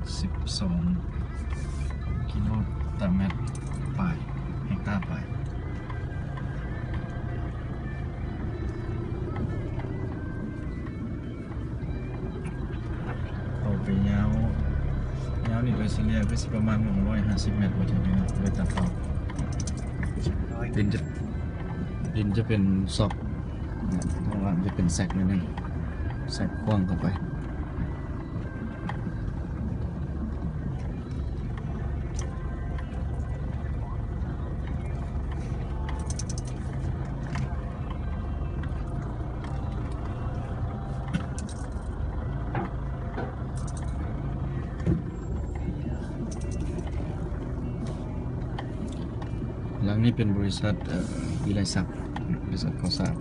12กิโลต่อเมตรปลายเฮกตาร์ปลายต่อไปยาวนี่โดยเฉลี่ยก็สิประมาณ150 เมตรว่าจะเป็นโดยตาเปล่าดินจะเป็นซอกข้างล่างจะเป็นแซกนิดนึงแซกกว้างเข้าไปหลังนี้เป็นบริษัทวิไลศักดิ์บริษัทก่อสร้าง